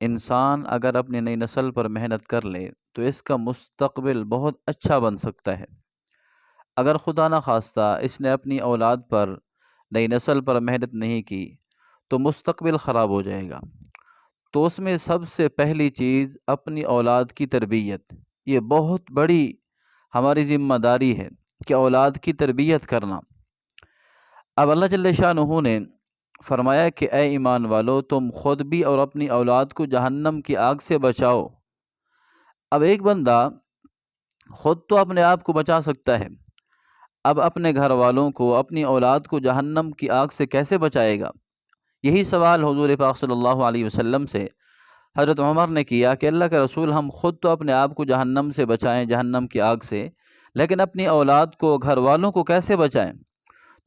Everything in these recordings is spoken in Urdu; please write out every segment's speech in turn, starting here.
انسان اگر اپنی نئی نسل پر محنت کر لے تو اس کا مستقبل بہت اچھا بن سکتا ہے۔ اگر خدا نہ خواستہ اس نے اپنی اولاد پر، نئی نسل پر محنت نہیں کی تو مستقبل خراب ہو جائے گا۔ تو اس میں سب سے پہلی چیز اپنی اولاد کی تربیت، یہ بہت بڑی ہماری ذمہ داری ہے کہ اولاد کی تربیت کرنا۔ اب اللہ جل شانہ نے فرمایا کہ اے ایمان والو، تم خود بھی اور اپنی اولاد کو جہنم کی آگ سے بچاؤ۔ اب ایک بندہ خود تو اپنے آپ کو بچا سکتا ہے، اب اپنے گھر والوں کو، اپنی اولاد کو جہنم کی آگ سے کیسے بچائے گا؟ یہی سوال حضور پاک صلی اللہ علیہ وسلم سے حضرت عمر نے کیا کہ اللہ کے رسول، ہم خود تو اپنے آپ کو جہنم سے بچائیں، جہنم کی آگ سے، لیکن اپنی اولاد کو، گھر والوں کو کیسے بچائیں؟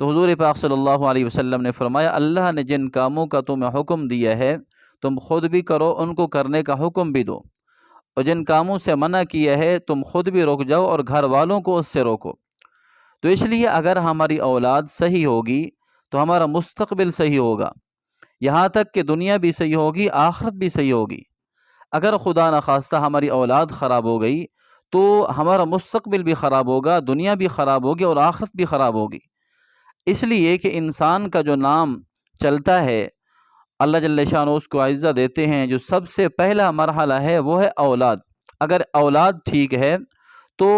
تو حضور پاک صلی اللہ علیہ وسلم نے فرمایا، اللہ نے جن کاموں کا تمہیں حکم دیا ہے تم خود بھی کرو، ان کو کرنے کا حکم بھی دو، اور جن کاموں سے منع کیا ہے تم خود بھی رک جاؤ اور گھر والوں کو اس سے روکو۔ تو اس لیے اگر ہماری اولاد صحیح ہوگی تو ہمارا مستقبل صحیح ہوگا، یہاں تک کہ دنیا بھی صحیح ہوگی، آخرت بھی صحیح ہوگی۔ اگر خدا نخواستہ ہماری اولاد خراب ہو گئی تو ہمارا مستقبل بھی خراب ہوگا، دنیا بھی خراب ہوگی اور آخرت بھی خراب ہوگی۔ اس لیے کہ انسان کا جو نام چلتا ہے، اللہ جل شانہ اس کو عزت دیتے ہیں، جو سب سے پہلا مرحلہ ہے وہ ہے اولاد۔ اگر اولاد ٹھیک ہے تو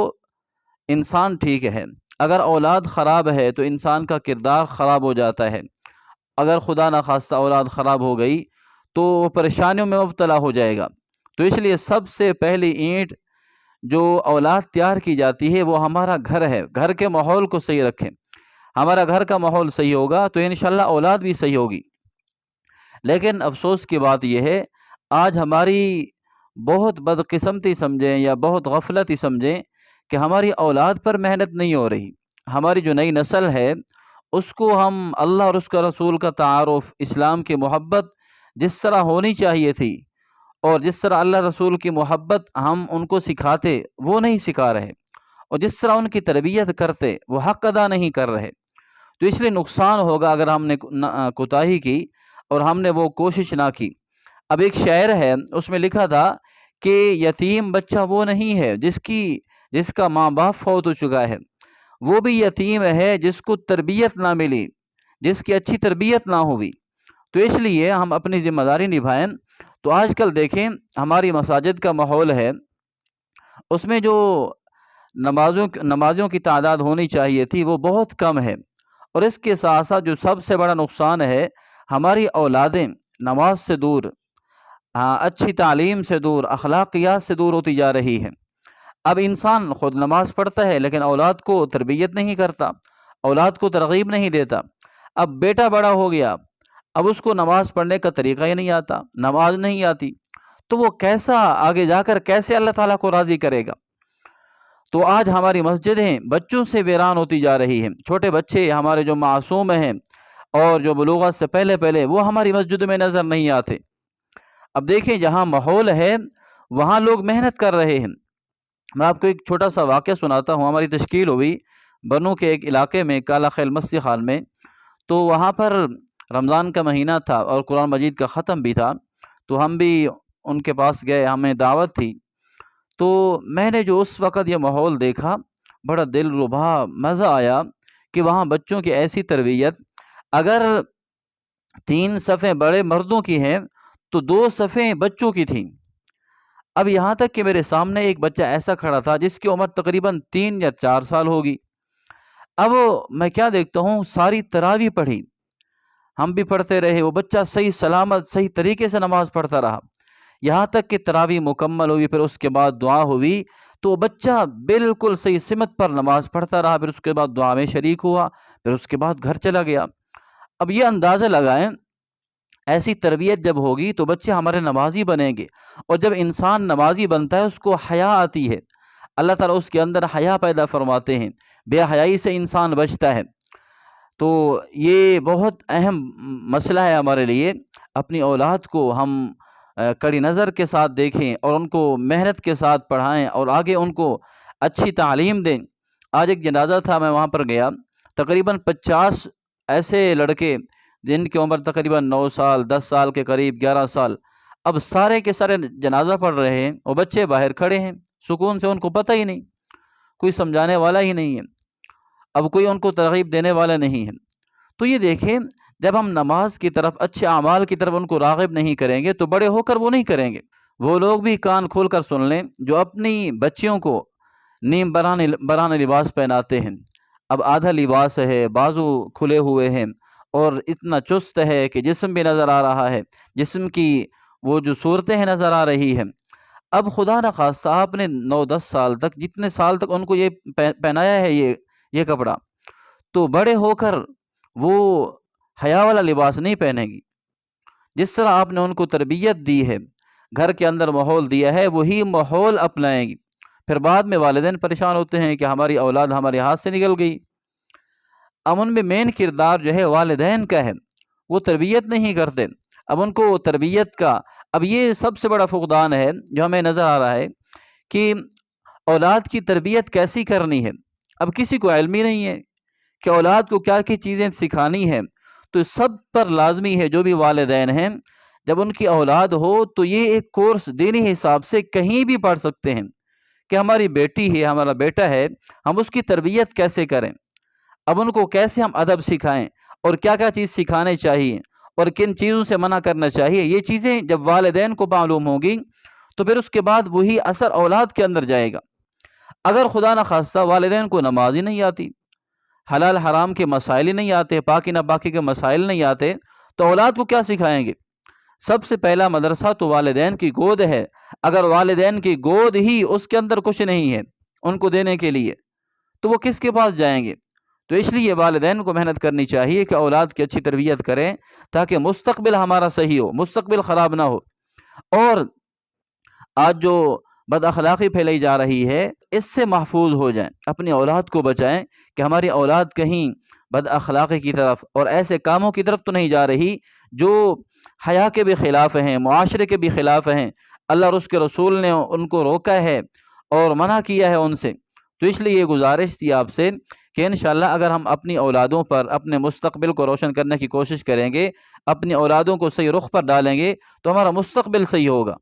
انسان ٹھیک ہے، اگر اولاد خراب ہے تو انسان کا کردار خراب ہو جاتا ہے۔ اگر خدا نخواستہ اولاد خراب ہو گئی تو وہ پریشانیوں میں مبتلا ہو جائے گا۔ تو اس لیے سب سے پہلی اینٹ جو اولاد تیار کی جاتی ہے وہ ہمارا گھر ہے۔ گھر کے ماحول کو صحیح رکھیں، ہمارا گھر کا ماحول صحیح ہوگا تو انشاءاللہ اولاد بھی صحیح ہوگی۔ لیکن افسوس کی بات یہ ہے، آج ہماری بہت بدقسمتی سمجھیں یا بہت غفلتی سمجھیں کہ ہماری اولاد پر محنت نہیں ہو رہی۔ ہماری جو نئی نسل ہے اس کو ہم اللہ اور اس کا رسول کا تعارف، اسلام کی محبت جس طرح ہونی چاہیے تھی اور جس طرح اللہ رسول کی محبت ہم ان کو سکھاتے وہ نہیں سکھا رہے، اور جس طرح ان کی تربیت کرتے وہ حق ادا نہیں کر رہے۔ تو اس لیے نقصان ہوگا اگر ہم نے کوتاہی کی اور ہم نے وہ کوشش نہ کی۔ اب ایک شعر ہے، اس میں لکھا تھا کہ یتیم بچہ وہ نہیں ہے جس کا ماں باپ فوت ہو چکا ہے، وہ بھی یتیم ہے جس کو تربیت نہ ملی، جس کی اچھی تربیت نہ ہوئی۔ تو اس لیے ہم اپنی ذمہ داری نبھائیں۔ تو آج کل دیکھیں ہماری مساجد کا ماحول ہے، اس میں جو نمازوں کی تعداد ہونی چاہیے تھی وہ بہت کم ہے، اور اس کے ساتھ ساتھ جو سب سے بڑا نقصان ہے، ہماری اولادیں نماز سے دور، اچھی تعلیم سے دور، اخلاقیات سے دور ہوتی جا رہی ہیں۔ اب انسان خود نماز پڑھتا ہے لیکن اولاد کو تربیت نہیں کرتا، اولاد کو ترغیب نہیں دیتا۔ اب بیٹا بڑا ہو گیا، اب اس کو نماز پڑھنے کا طریقہ ہی نہیں آتا، نماز نہیں آتی، تو وہ کیسا آگے جا کر کیسے اللہ تعالیٰ کو راضی کرے گا؟ تو آج ہماری مسجدیں بچوں سے ویران ہوتی جا رہی ہیں۔ چھوٹے بچے ہمارے جو معصوم ہیں اور جو بلوغت سے پہلے وہ ہماری مسجد میں نظر نہیں آتے۔ اب دیکھیں جہاں ماحول ہے وہاں لوگ محنت کر رہے ہیں۔ میں آپ کو ایک چھوٹا سا واقعہ سناتا ہوں۔ ہماری تشکیل ہوئی بنوں کے ایک علاقے میں، کالا خیل مسجد خان میں، تو وہاں پر رمضان کا مہینہ تھا اور قرآن مجید کا ختم بھی تھا، تو ہم بھی ان کے پاس گئے، ہمیں دعوت تھی۔ تو میں نے جو اس وقت یہ ماحول دیکھا، بڑا دل ربا مزہ آیا کہ وہاں بچوں کی ایسی تربیت، اگر 3 صفیں بڑے مردوں کی ہیں تو 2 صفیں بچوں کی تھیں۔ اب یہاں تک کہ میرے سامنے ایک بچہ ایسا کھڑا تھا جس کی عمر تقریباً 3 یا 4 سال ہوگی۔ اب میں کیا دیکھتا ہوں، ساری تراویح پڑھی، ہم بھی پڑھتے رہے، وہ بچہ صحیح سلامت صحیح طریقے سے نماز پڑھتا رہا، یہاں تک کہ تراویح مکمل ہوئی، پھر اس کے بعد دعا ہوئی تو بچہ بالکل صحیح سمت پر نماز پڑھتا رہا، پھر اس کے بعد دعا میں شریک ہوا، پھر اس کے بعد گھر چلا گیا۔ اب یہ اندازہ لگائیں، ایسی تربیت جب ہوگی تو بچے ہمارے نمازی بنیں گے، اور جب انسان نمازی بنتا ہے اس کو حیا آتی ہے، اللہ تعالیٰ اس کے اندر حیا پیدا فرماتے ہیں، بے حیائی سے انسان بچتا ہے۔ تو یہ بہت اہم مسئلہ ہے ہمارے لیے، اپنی اولاد کو ہم کڑی نظر کے ساتھ دیکھیں اور ان کو محنت کے ساتھ پڑھائیں اور آگے ان کو اچھی تعلیم دیں۔ آج ایک جنازہ تھا، میں وہاں پر گیا، تقریباً 50 ایسے لڑکے جن کی عمر تقریباً 9 سال 10 سال کے قریب 11 سال، اب سارے کے سارے جنازہ پڑھ رہے ہیں اور بچے باہر کھڑے ہیں سکون سے، ان کو پتہ ہی نہیں، کوئی سمجھانے والا ہی نہیں ہے، اب کوئی ان کو ترغیب دینے والا نہیں ہے۔ تو یہ دیکھیں، جب ہم نماز کی طرف، اچھے اعمال کی طرف ان کو راغب نہیں کریں گے تو بڑے ہو کر وہ نہیں کریں گے۔ وہ لوگ بھی کان کھول کر سن لیں جو اپنی بچیوں کو نیم برہنہ لباس پہناتے ہیں۔ اب آدھا لباس ہے، بازو کھلے ہوئے ہیں اور اتنا چست ہے کہ جسم بھی نظر آ رہا ہے، جسم کی وہ جو صورتیں ہیں نظر آ رہی ہیں۔ اب خدا نخواستہ آپ نے 9-10 سال تک، جتنے سال تک ان کو یہ پہنایا ہے یہ کپڑا، تو بڑے ہو کر وہ حیا والا لباس نہیں پہنیں گی۔ جس طرح آپ نے ان کو تربیت دی ہے، گھر کے اندر ماحول دیا ہے، وہی ماحول اپنائیں گی۔ پھر بعد میں والدین پریشان ہوتے ہیں کہ ہماری اولاد ہمارے ہاتھ سے نکل گئی۔ اب ان میں مین کردار جو ہے والدین کا ہے، وہ تربیت نہیں کرتے۔ اب ان کو تربیت کا، اب یہ سب سے بڑا فقدان ہے جو ہمیں نظر آ رہا ہے کہ اولاد کی تربیت کیسی کرنی ہے۔ اب کسی کو علم ہی نہیں ہے کہ اولاد کو کیا کی چیزیں سکھانی ہے۔ تو سب پر لازمی ہے، جو بھی والدین ہیں، جب ان کی اولاد ہو تو یہ ایک کورس دینی حساب سے کہیں بھی پڑھ سکتے ہیں کہ ہماری بیٹی ہے، ہمارا بیٹا ہے، ہم اس کی تربیت کیسے کریں، اب ان کو کیسے ہم ادب سکھائیں اور کیا کیا چیز سکھانے چاہیے اور کن چیزوں سے منع کرنا چاہیے۔ یہ چیزیں جب والدین کو معلوم ہوگی تو پھر اس کے بعد وہی اثر اولاد کے اندر جائے گا۔ اگر خدا نخواستہ والدین کو نماز ہی نہیں آتی، حلال حرام کے مسائل ہی نہیں آتے، پاکی ناپاکی کے مسائل نہیں آتے، تو اولاد کو کیا سکھائیں گے؟ سب سے پہلا مدرسہ تو والدین کی گود ہے۔ اگر والدین کی گود ہی اس کے اندر کچھ نہیں ہے ان کو دینے کے لیے، تو وہ کس کے پاس جائیں گے؟ تو اس لیے والدین کو محنت کرنی چاہیے کہ اولاد کی اچھی تربیت کریں تاکہ مستقبل ہمارا صحیح ہو، مستقبل خراب نہ ہو۔ اور آج جو بد اخلاقی پھیلائی جا رہی ہے، اس سے محفوظ ہو جائیں، اپنی اولاد کو بچائیں کہ ہماری اولاد کہیں بد اخلاقی کی طرف اور ایسے کاموں کی طرف تو نہیں جا رہی جو حیا کے بھی خلاف ہیں، معاشرے کے بھی خلاف ہیں۔ اللہ اور اس کے رسول نے ان کو روکا ہے اور منع کیا ہے ان سے۔ تو اس لیے یہ گزارش تھی آپ سے کہ انشاءاللہ اگر ہم اپنی اولادوں پر اپنے مستقبل کو روشن کرنے کی کوشش کریں گے، اپنی اولادوں کو صحیح رخ پر ڈالیں گے، تو ہمارا مستقبل صحیح ہوگا۔